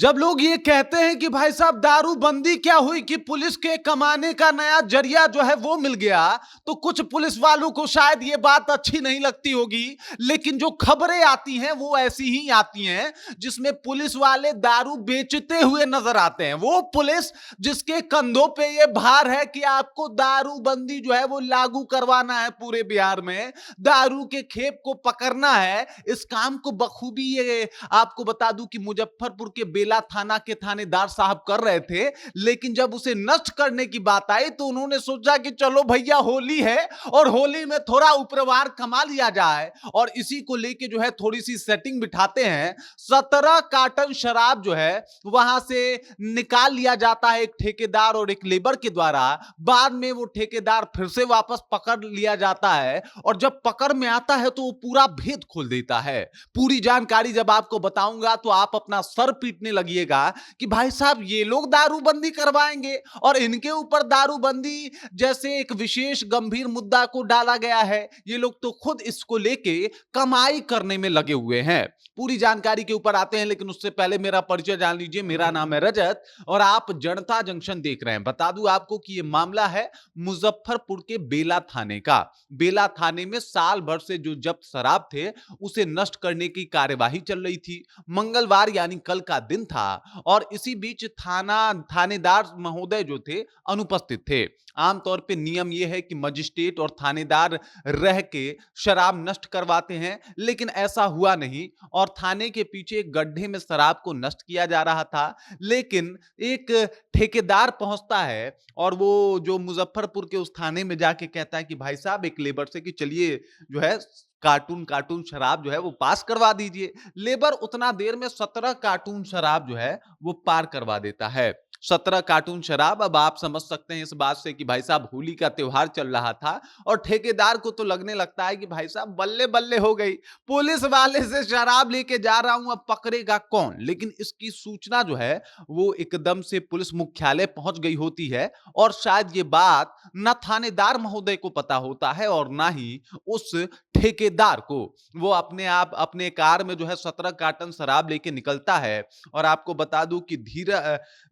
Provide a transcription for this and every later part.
जब लोग ये कहते हैं कि भाई साहब दारूबंदी क्या हुई कि पुलिस के कमाने का नया जरिया जो है वो मिल गया, तो कुछ पुलिस वालों को शायद ये बात अच्छी नहीं लगती होगी। लेकिन जो खबरें आती हैं वो ऐसी ही आती हैं जिसमें पुलिस वाले दारू बेचते हुए नजर आते हैं। वो पुलिस जिसके कंधों पे ये भार है कि आपको दारूबंदी जो है वो लागू करवाना है पूरे बिहार में, दारू के खेप को पकड़ना है। इस काम को बखूबी ये आपको बता दूं कि मुजफ्फरपुर के बेला थाना के थानेदार साहब कर रहे थे। लेकिन जब उसे नष्ट करने की बात आई तो उन्होंने सोचा कि चलो भैया होली है और होली में थोड़ा उपरवार कमा लिया जाए, और इसी को लेके जो है थोड़ी सी सेटिंग बिठाते हैं। 17 कार्टन शराब जो है वहां से निकाल लिया जाता है एक ठेकेदार और एक लेबर के द्वारा। बाद में वो ठेकेदार फिर से वापस पकड़ लिया जाता है, और जब पकड़ में आता है तो वो पूरा भेद खोल देता है। पूरी जानकारी जब आपको बताऊंगा तो आप अपना सर पीटने लगिएगा कि भाई साहब ये लोग दारूबंदी करवाएंगे, और इनके ऊपर दारूबंदी जैसे एक विशेष गंभीर मुद्दा को डाला गया है। ये लोग तो खुद इसको लेके कमाई करने में लगे हुए हैं। पूरी जानकारी के ऊपर आते हैं, लेकिन उससे पहले मेरा परिचय जान लीजिए। मेरा नाम है रजत और आप जनता जंक्शन देख रहे हैं। बता दूं आपको कि यह मामला है मुजफ्फरपुर के बेला थाने का। बेला थाने में साल भर से जो जब्त शराब थे उसे नष्ट करने की कार्यवाही चल रही थी। मंगलवार यानी कल का दिन था, और इसी बीच थानेदार महोदय जो थे अनुपस्थित थे। आमतौर पे नियम यह है कि मजिस्ट्रेट और थानेदार रह के शराब नष्ट करवाते हैं, लेकिन ऐसा हुआ नहीं, और थाने के पीछे एक गड्ढे में शराब को नष्ट किया जा रहा था। लेकिन एक ठेकेदार पहुंचता है और वो जो मुजफ्फरपुर के उस थाने में जाके कहता है कि भाई साहब एक लेबर से कि चलिए जो है कार्टून कार्टून शराब जो है वो पास करवा दीजिए। लेबर उतना देर में 17 कार्टून शराब जो है वो पार करवा देता है। 17 कार्टून शराब। अब आप समझ सकते हैं इस बात से कि भाई साहब होली का त्योहार चल रहा था, और ठेकेदार को तो लगने लगता है कि भाई साहब बल्ले बल्ले हो गई, पुलिस वाले से शराब लेके जा रहा हूं, अब पकड़ेगा कौन। लेकिन इसकी सूचना जो है वो एकदम से पुलिस मुख्यालय पहुंच गई होती है, और शायद ये बात न थानेदार महोदय को पता होता है और ना ही उस ठेकेदार को। वो अपने आप अपने कार में जो है 17 कार्टन शराब लेके निकलता है। और आपको बता दूं कि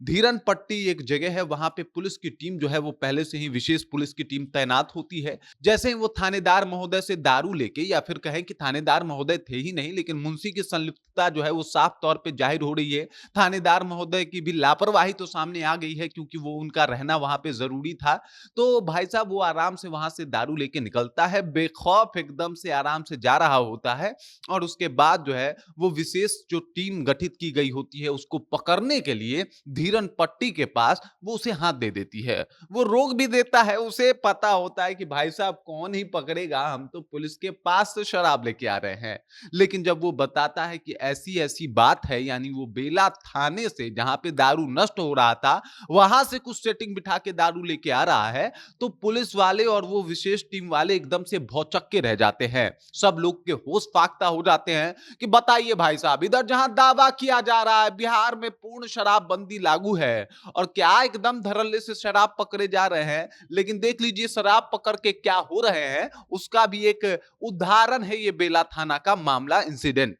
धीरन पट्टी एक जगह है, वहां पे पुलिस की टीम जो है वो पहले से ही विशेष पुलिस की टीम तैनात होती है। जैसे ही वो थानेदार महोदय से दारू लेके, या फिर कहें कि थानेदार महोदय थे ही नहीं लेकिन मुंशी की संलिप्तता जो है वो साफ तौर पे जाहिर हो रही है। थानेदार महोदय की भी लापरवाही तो सामने आ गई है, क्योंकि वो उनका रहना वहां पे जरूरी था। तो भाई साहब वो आराम से वहां से दारू लेके निकलता है, बेखौफ एकदम से आराम से जा रहा होता है। और उसके बाद जो है वो विशेष जो टीम गठित की गई होती है उसको पकड़ने के लिए धीरन पट्टी के पास वो उसे हाथ दे देती है। वो रोक भी देता है, उसे पता होता है कि भाई साहब कौन ही पकड़ेगा, हम तो पुलिस के पास से शराब लेके आ रहे हैं। लेकिन जब वो बताता है कि ऐसी ऐसी बात है, यानी वो बेला थाने से जहां पे दारू नष्ट हो रहा था वहां से कुछ सेटिंग बिठा के दारू लेके आ रहा है, तो पुलिस वाले और वो विशेष टीम वाले एकदम से भौचक्के रह जाते हैं। सब लोग के होश फाख्ता हो जाते हैं कि बताइए भाई साहब, इधर जहां दावा किया जा रहा है बिहार में पूर्ण शराबबंदी लागू है, और क्या एकदम धड़ल्ले से शराब पकड़े जा रहे हैं, लेकिन देख लीजिए शराब पकड़ के क्या हो रहे हैं उसका भी एक उदाहरण है ये बेला थाना का मामला, इंसिडेंट।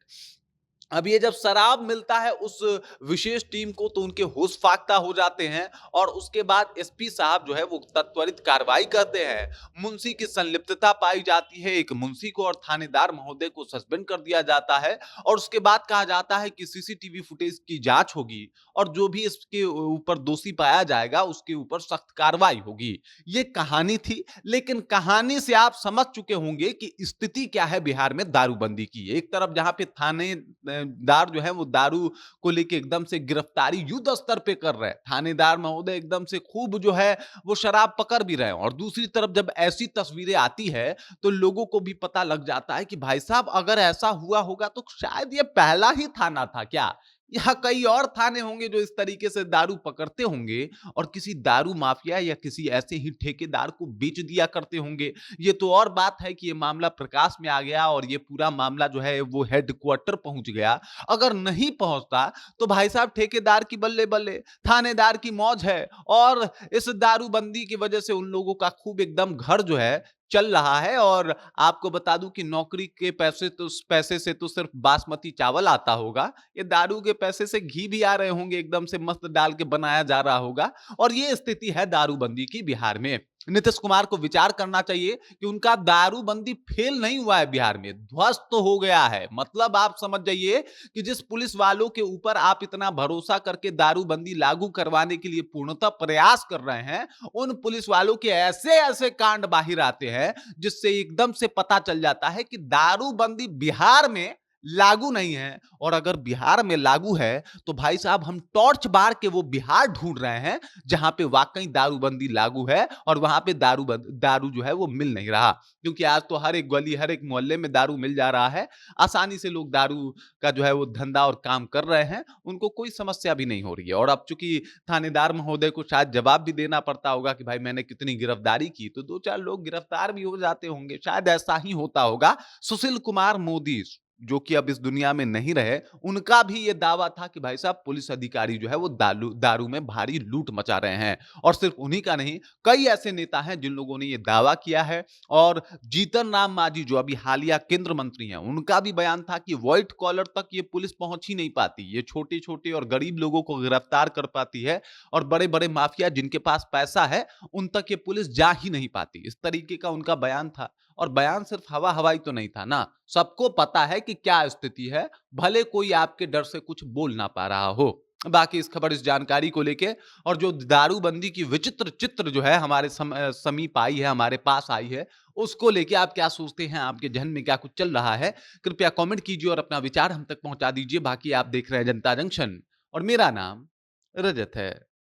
अब ये जब शराब मिलता है उस विशेष टीम को तो उनके होश फाख्ता हो जाते हैं, और उसके बाद एसपी साहब जो है वो त्वरित कार्रवाई करते हैं। मुंशी की संलिप्तता पाई जाती है, एक मुंशी को और थानेदार महोदय को सस्पेंड कर दिया जाता है, और उसके बाद कहा जाता है कि सीसीटीवी फुटेज की जांच होगी, और जो भी इसके ऊपर दोषी पाया जाएगा उसके ऊपर सख्त कार्रवाई होगी। ये कहानी थी, लेकिन कहानी से आप समझ चुके होंगे कि स्थिति क्या है बिहार में दारूबंदी की। एक तरफ जहां पे थानेदार जो है वो दारू को लेके एकदम से गिरफ्तारी युद्ध स्तर पे कर रहे हैं, थानेदार महोदय एकदम से खूब जो है वो शराब पकड़ भी रहे हैं, और दूसरी तरफ जब ऐसी तस्वीरें आती है तो लोगों को भी पता लग जाता है कि भाई साहब अगर ऐसा हुआ होगा तो शायद ये पहला ही थाना था क्या, यहाँ कई और थाने होंगे जो इस तरीके से दारू पकड़ते होंगे और किसी दारू माफिया या किसी ऐसे ही ठेकेदार को बेच दिया करते होंगे। ये तो और बात है कि ये मामला प्रकाश में आ गया, और ये पूरा मामला जो है वो हेडक्वार्टर पहुंच गया। अगर नहीं पहुंचता तो भाई साहब ठेकेदार की बल्ले बल्ले, थानेदार की मौज है, और इस दारूबंदी की वजह से उन लोगों का खूब एकदम घर जो है चल रहा है। और आपको बता दूं कि नौकरी के पैसे से तो सिर्फ बासमती चावल आता होगा, ये दारू के पैसे से घी भी आ रहे होंगे, एकदम से मस्त डाल के बनाया जा रहा होगा। और ये स्थिति है दारूबंदी की बिहार में। नीतीश कुमार को विचार करना चाहिए कि उनका दारूबंदी फेल नहीं हुआ है बिहार में, ध्वस्त तो हो गया है। मतलब आप समझ जाइए कि जिस पुलिस वालों के ऊपर आप इतना भरोसा करके दारूबंदी लागू करवाने के लिए पूर्णतः प्रयास कर रहे हैं, उन पुलिस वालों के ऐसे ऐसे कांड बाहर आते हैं जिससे एकदम से पता चल जाता है कि दारूबंदी बिहार में लागू नहीं है। और अगर बिहार में लागू है तो भाई साहब हम टॉर्च बार के वो बिहार ढूंढ रहे हैं जहां पे वाकई दारूबंदी लागू है और वहां पे दारू जो है वो मिल नहीं रहा। क्योंकि आज तो हर एक गली हर एक मोहल्ले में दारू मिल जा रहा है, आसानी से लोग दारू का जो है वो धंधा और काम कर रहे हैं, उनको कोई समस्या भी नहीं हो रही है। और अब चूंकि थानेदार महोदय को शायद जवाब भी देना पड़ता होगा कि भाई मैंने कितनी गिरफ्तारी की, तो दो चार लोग गिरफ्तार भी हो जाते होंगे, शायद ऐसा ही होता होगा। सुशील कुमार मोदी जो कि अब इस दुनिया में नहीं रहे, उनका भी ये दावा था कि भाई साहब पुलिस अधिकारी जो है वो दारू दारू में भारी लूट मचा रहे हैं। और सिर्फ उन्हीं का नहीं, कई ऐसे नेता हैं जिन लोगों ने ये दावा किया है। और जीतन राम मांझी जो अभी हालिया केंद्र मंत्री हैं, उनका भी बयान था कि व्हाइट कॉलर तक ये पुलिस पहुंच ही नहीं पाती, ये छोटे छोटे और गरीब लोगों को गिरफ्तार कर पाती है, और बड़े बड़े माफिया जिनके पास पैसा है उन तक ये पुलिस जा ही नहीं पाती। इस तरीके का उनका बयान था। और बयान सिर्फ हवा हवाई तो नहीं था ना, सबको पता है कि क्या स्थिति है, भले कोई आपके डर से कुछ बोल ना पा रहा हो। बाकी इस खबर इस जानकारी को लेके और जो दारूबंदी की विचित्र चित्र जो है हमारे समीप आई है, हमारे पास आई है, उसको लेके आप क्या सोचते हैं, आपके जहन में क्या कुछ चल रहा है, कृपया कमेंट कीजिए और अपना विचार हम तक पहुंचा दीजिए। बाकी आप देख रहे हैं जनता जंक्शन और मेरा नाम रजत है।